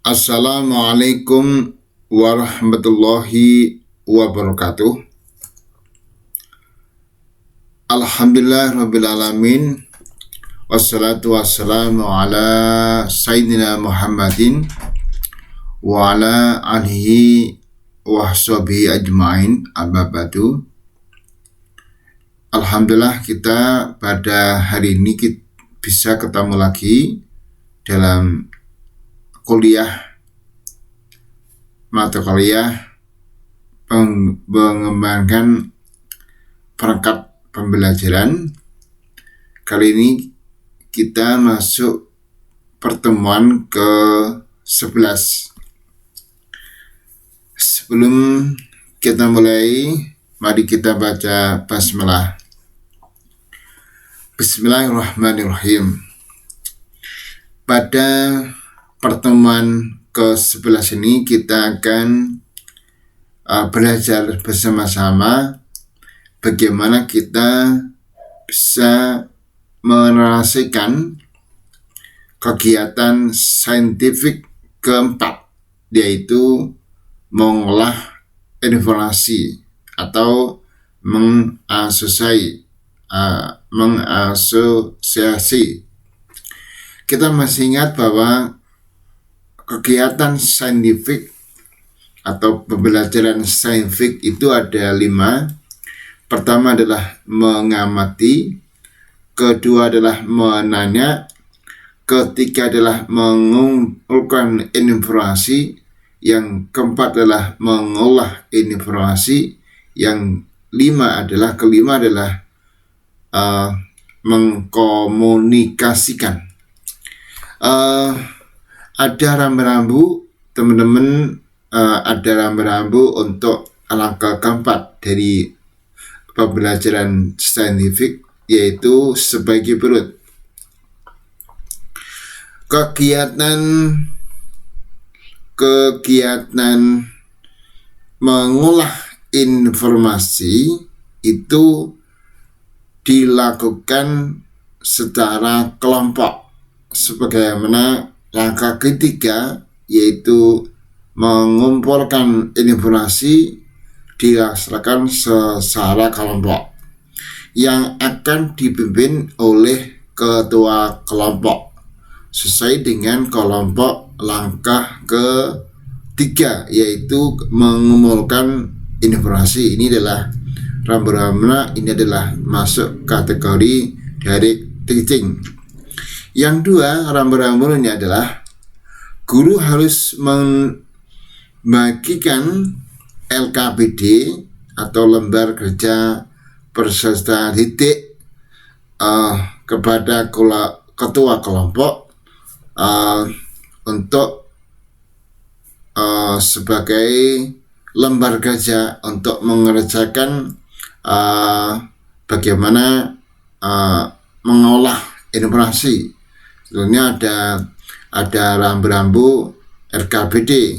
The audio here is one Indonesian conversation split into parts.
Assalamualaikum warahmatullahi wabarakatuh. Alhamdulillah rabbil alamin. Wassalatu wassalamu ala sayyidina Muhammadin wa ala alihi wa sahbihi ajma'in. Amma ba'du. Alhamdulillah kita pada hari ini bisa ketemu lagi dalam mata kuliah mengembangkan perangkat pembelajaran. Kali ini kita masuk pertemuan ke-11. Sebelum kita mulai, mari kita baca basmalah. Bismillahirrahmanirrahim. Pada pertemuan ke-11 ini kita akan belajar bersama-sama bagaimana kita bisa menarasikan kegiatan saintifik keempat, yaitu mengolah informasi atau mengasosiasi. Kita masih ingat bahwa kegiatan saintifik atau pembelajaran saintifik itu ada 5. Pertama adalah mengamati, kedua adalah menanya, ketiga adalah mengumpulkan informasi, yang keempat adalah mengolah informasi, yang kelima adalah mengkomunikasikan. Ada rambu-rambu, teman-teman, ada rambu-rambu untuk langkah keempat dari pembelajaran saintifik, yaitu sebagai berikut. Kegiatan mengolah informasi itu dilakukan secara kelompok, sebagaimana langkah ketiga, yaitu mengumpulkan informasi, dilaksanakan secara kelompok yang akan dipimpin oleh ketua kelompok sesuai dengan kelompok langkah ketiga, yaitu mengumpulkan informasi. Ini adalah rambu-rambu, ini adalah masuk kategori direct teaching. Yang dua, rambu-rambunya adalah guru harus membagikan LKPD atau lembar kerja peserta didik kepada ketua kelompok untuk sebagai lembar kerja untuk mengerjakan bagaimana mengolah informasi. Sebetulnya ada rambu-rambu RKPD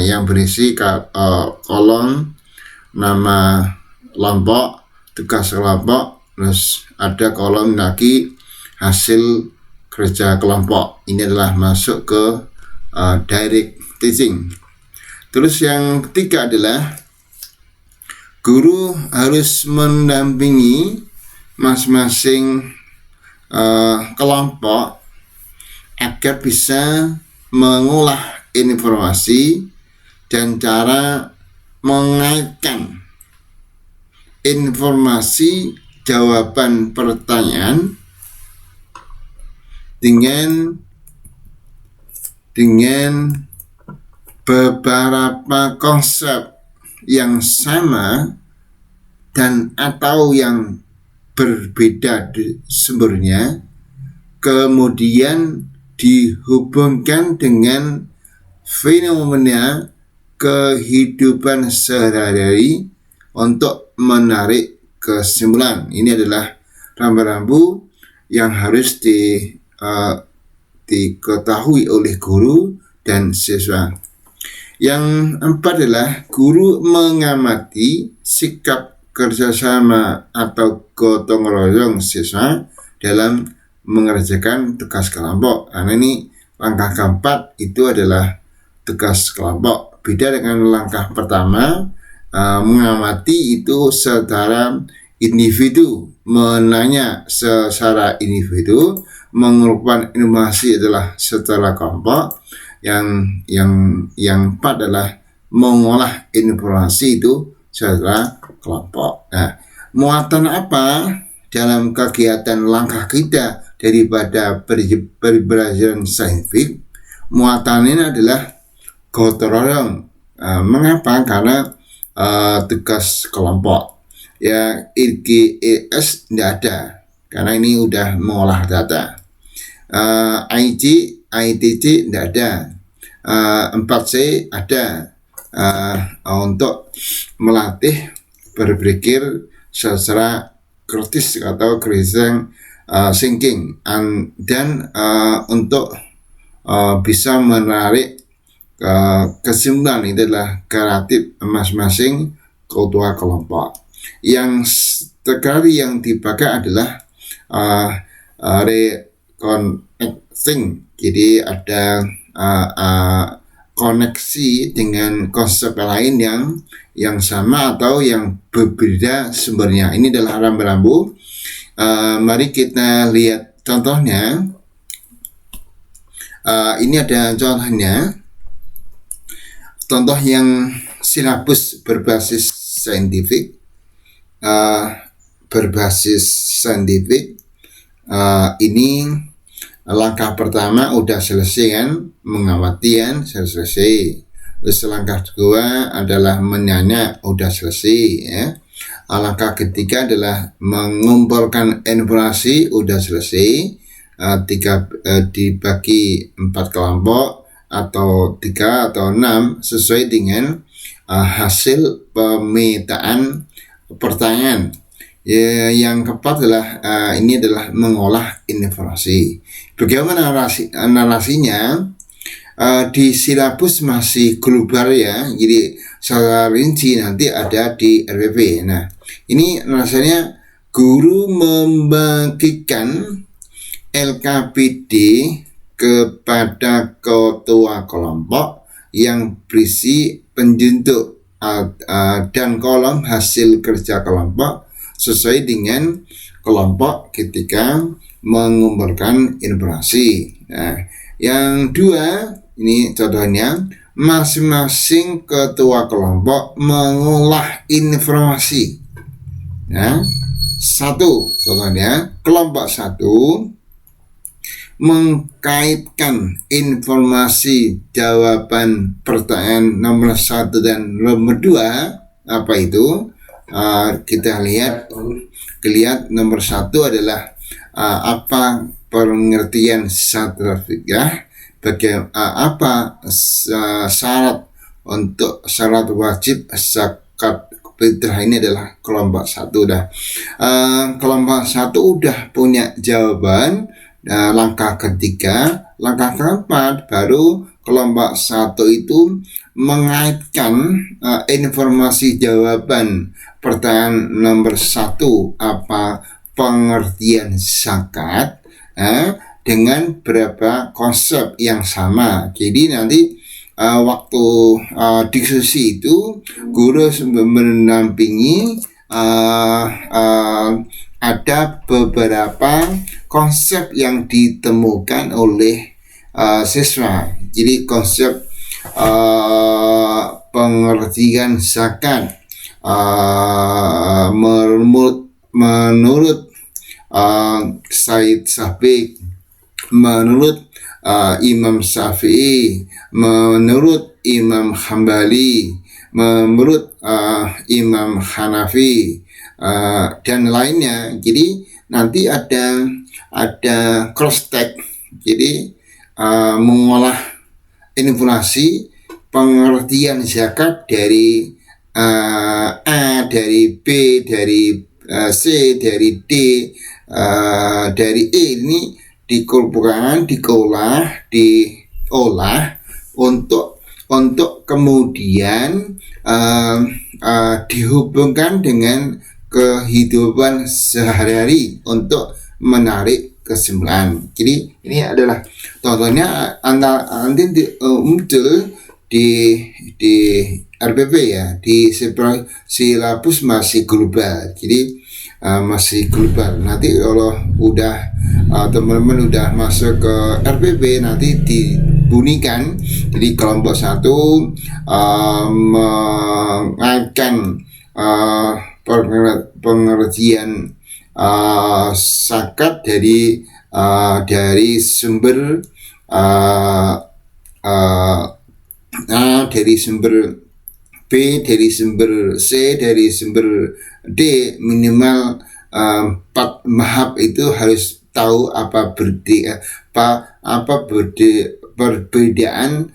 yang berisi kolom nama kelompok, tugas kelompok, terus ada kolom lagi hasil kerja kelompok. Ini adalah masuk ke direct teaching. Terus yang ketiga adalah guru harus mendampingi masing-masing kelompok agar bisa mengolah informasi dan cara mengaitkan informasi jawaban pertanyaan dengan beberapa konsep yang sama dan atau yang berbeda sumbernya, kemudian dihubungkan dengan fenomena kehidupan sehari-hari untuk menarik kesimpulan. Ini adalah rambu-rambu yang harus diketahui oleh guru dan siswa. Yang empat adalah guru mengamati sikap kerjasama atau gotong royong siswa dalam mengerjakan tugas kelompok. Karena ini langkah keempat itu adalah tugas kelompok. Beda dengan langkah pertama, mengamati itu secara individu, menanya secara individu, mengumpulkan informasi adalah secara kelompok. Yang empat adalah mengolah informasi itu secara kelompok. Nah, muatan apa dalam kegiatan langkah kita daripada pembelajaran saintifik? Muatan ini adalah gotong royong. Mengapa? Karena tugas kelompok. Ya, IGES tidak ada karena ini udah mengolah data. ITC tidak ada. 4C ada untuk melatih berpikir secara kritis atau critical thinking, dan untuk bisa menarik kesimpulan. Itu adalah kreatif masing-masing ketua kelompok. Yang sekali yang dipakai adalah reconnecting. Jadi ada koneksi dengan konsep lain yang sama atau yang berbeda sumbernya. Ini adalah rambu-rambu. Mari kita lihat contohnya. Ini ada contohnya. Contoh yang silabus berbasis saintifik. Ini langkah pertama udah selesai kan, mengamati kan, selesai. Terus langkah kedua adalah menanya, udah selesai ya. Langkah ketiga adalah mengumpulkan informasi, udah selesai. Dibagi 4 kelompok atau 3 atau 6 sesuai dengan hasil pemetaan pertanyaan. Yang keempat adalah ini adalah mengolah informasi. Bagaimana narasinya? Di silabus masih global ya, jadi secara rinci nanti ada di RPP. Nah, ini rasanya guru membagikan LKPD kepada ketua kelompok yang berisi penjuntuk dan kolom hasil kerja kelompok sesuai dengan kelompok ketika mengumpulkan informasi. Nah, yang dua ini contohnya, masing-masing ketua kelompok mengolah informasi. Nah, satu contohnya, kelompok 1 mengkaitkan informasi jawaban pertanyaan nomor 1 dan nomor 2. Apa itu? Kita lihat nomor 1 adalah apa pengertian strategikah, apa syarat wajib zakat fitrah. Ini adalah kelompok 1 dah. Kelompok 1 udah punya jawaban. Langkah ketiga, langkah keempat baru kelompok 1 itu mengaitkan informasi jawaban pertanyaan nomor 1 apa pengertian zakat dengan beberapa konsep yang sama. Jadi nanti waktu diskusi itu guru mendampingi ada beberapa konsep yang ditemukan oleh siswa. Jadi konsep pengertian zakat menurut Said Sabiq, menurut Imam Syafi'i, menurut Imam Hambali, menurut Imam Hanafi, dan lainnya. Jadi nanti ada cross check. Jadi mengolah informasi pengertian zakat dari A, dari B, dari C, dari D, dari E. Ini dikumpulkan, diolah untuk kemudian dihubungkan dengan kehidupan sehari-hari untuk menarik kesimpulan. Jadi ini adalah contohnya nanti muncul di RPP ya, di silabus masih global. Jadi masih global. Nanti kalau udah teman-teman udah masuk ke RPP, nanti dibunyikan. Jadi kelompok 1 mengaitkan pengertian zakat dari sumber A, dari sumber B, dari sumber C, dari sumber D, minimal 4 mahab itu harus tahu apa perbedaan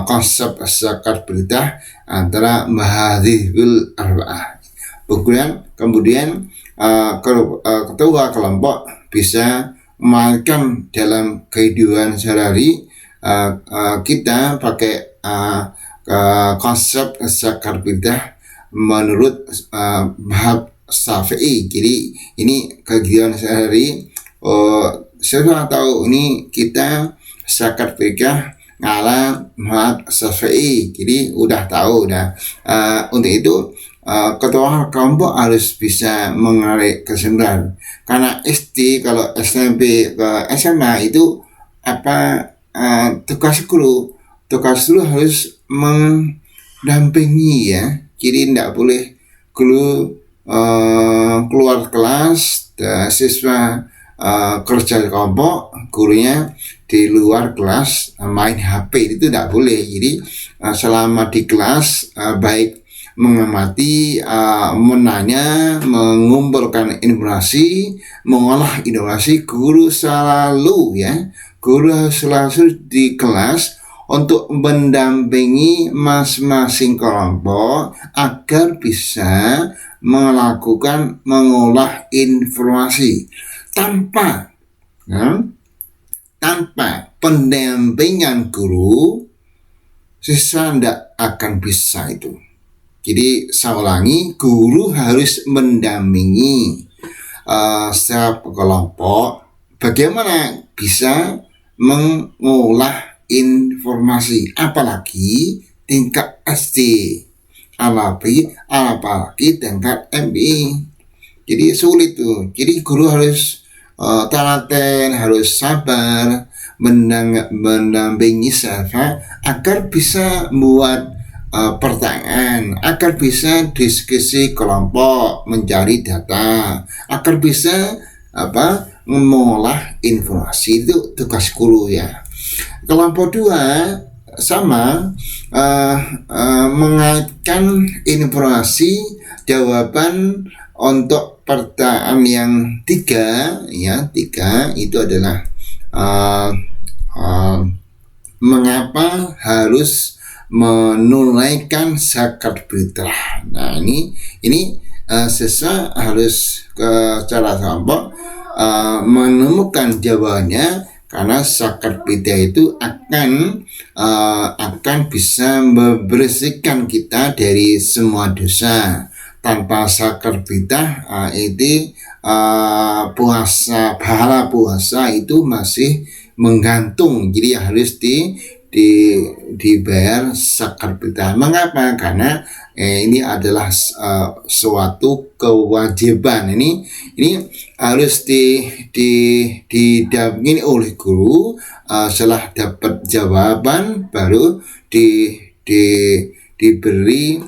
konsep zakat fitrah antara mahadzibul arba'ah. Kemudian ketua kelompok bisa memainkan dalam kehidupan sehari-hari kita pakai konsep zakat fitrah menurut mazhab Syafi'i. Jadi ini kegiatan sehari-hari saya tahu ini kita zakat fitrah ala mazhab Syafi'i. Jadi udah tahu untuk itu ketua kelompok harus bisa menarik kesimpulan. Karena SD, kalau SMP ke SMA itu tugas guru harus mendampingi ya. Jadi tidak boleh guru keluar kelas, siswa kerja kelompok, gurunya di luar kelas main HP, itu tidak boleh. Jadi selama di kelas baik mengamati, menanya, mengumpulkan informasi, mengolah informasi, guru selalu di kelas untuk mendampingi masing-masing kelompok agar bisa mengolah informasi tanpa pendampingan guru, siswa tidak akan bisa itu. Jadi saya ulangi, guru harus mendampingi setiap kelompok bagaimana bisa mengolah informasi, apalagi tingkat SD, apalagi tingkat MI. Jadi sulit tuh. Jadi guru harus telaten, harus sabar mendampingi siswa agar bisa buat pertanyaan, agar bisa diskusi kelompok, mencari data, agar bisa mengolah informasi. Itu tugas guru ya. Kelompok 2 sama mengaitkan informasi jawaban untuk pertanyaan yang 3 itu adalah mengapa harus menunaikan zakat fitrah. Nah ini siswa harus secara kelompok menemukan jawabannya, karena zakat fitrah itu akan bisa membersihkan kita dari semua dosa. Tanpa zakat fitrah itu pahala puasa itu masih menggantung. Jadi harus dibayar zakat fitrah. Mengapa? Karena ini adalah suatu kewajiban. Ini harus didampingi oleh guru. Setelah dapat jawaban baru diberi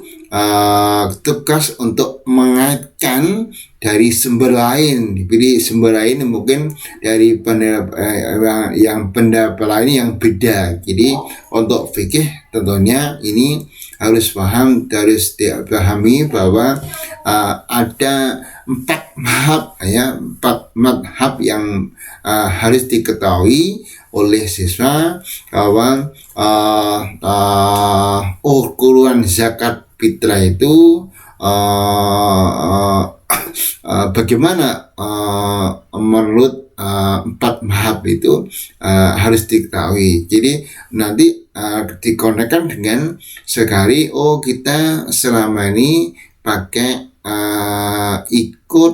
tugas untuk mengaitkan dari sumber lain. Dipilih sumber lain mungkin dari pendapat lain yang beda. Jadi untuk fikih tentunya ini harus dipahami bahwa ada 4 madhab yang harus diketahui oleh siswa bahwa ukuran zakat fitrah itu bagaimana menurut 4 madhab itu harus diketahui. Jadi nanti dikonekkan dengan sekali kita selama ini pakai ikut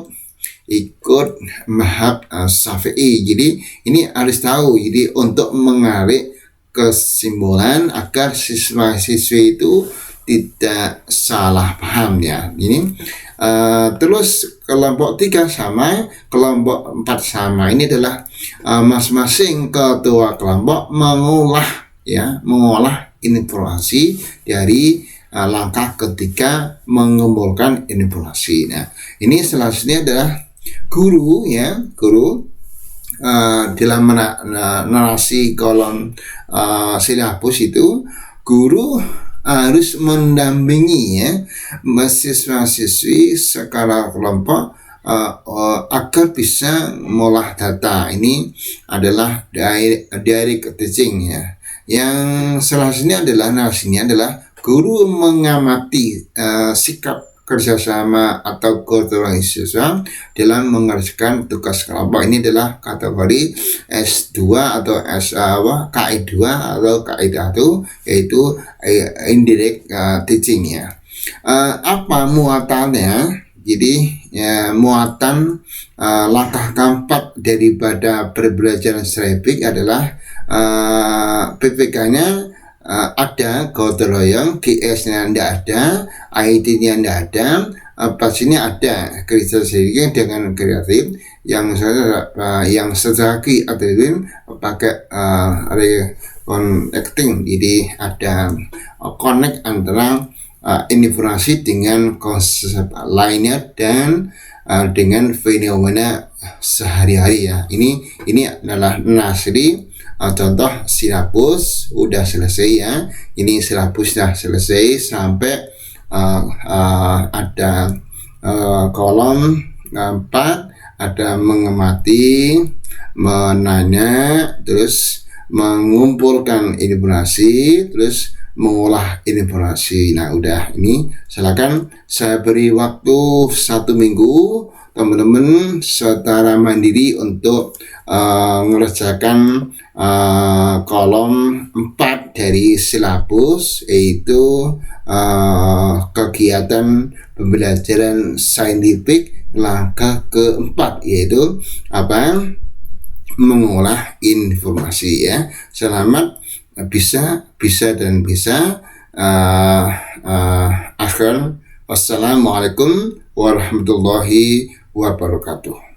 madhab Syafi'i. Jadi ini harus tahu. Jadi untuk menarik kesimpulan agar siswa-siswi itu tidak salah paham ya. Ini terus kelompok 3 sama, kelompok 4 sama. Ini adalah masing-masing ketua kelompok mengolah informasi dari langkah ketika mengumpulkan informasi. Nah, ini selanjutnya adalah guru dalam narasi kolom silabus itu, guru harus mendampingi siswa-siswi secara kelompok agar bisa mengolah data. Ini adalah direct teaching ya. Yang selanjutnya adalah narasinya adalah guru mengamati sikap kerjasama atau gotong royong siswa dalam mengerjakan tugas kelompok. Ini adalah kategori S2 atau KI2 atau KI1, yaitu indirect teaching ya. Apa muatannya? Jadi muatan langkah keempat daripada pembelajaran serebik adalah PPK-nya ada gotong royong, GS-nya tidak ada, IT-nya tidak ada, pastinya ada kerja sendiri dengan kreatif yang strategi atau pakai reconnecting. Jadi ada connect antara informasi dengan konsep lainnya dan dengan fenomena sehari-hari ya. Ini adalah nasri. Contoh silabus udah selesai ya. Ini silabus sudah selesai sampai ada kolom 4, ada mengamati, menanya, terus mengumpulkan informasi, terus mengolah informasi. Nah, udah ini silakan saya beri waktu 1 minggu teman-teman secara mandiri untuk mengerjakan kolom 4 dari silabus, yaitu kegiatan pembelajaran saintifik langkah keempat, yaitu mengolah informasi ya. Selamat bisa. Akhir, wassalamualaikum warahmatullahi wabarakatuh.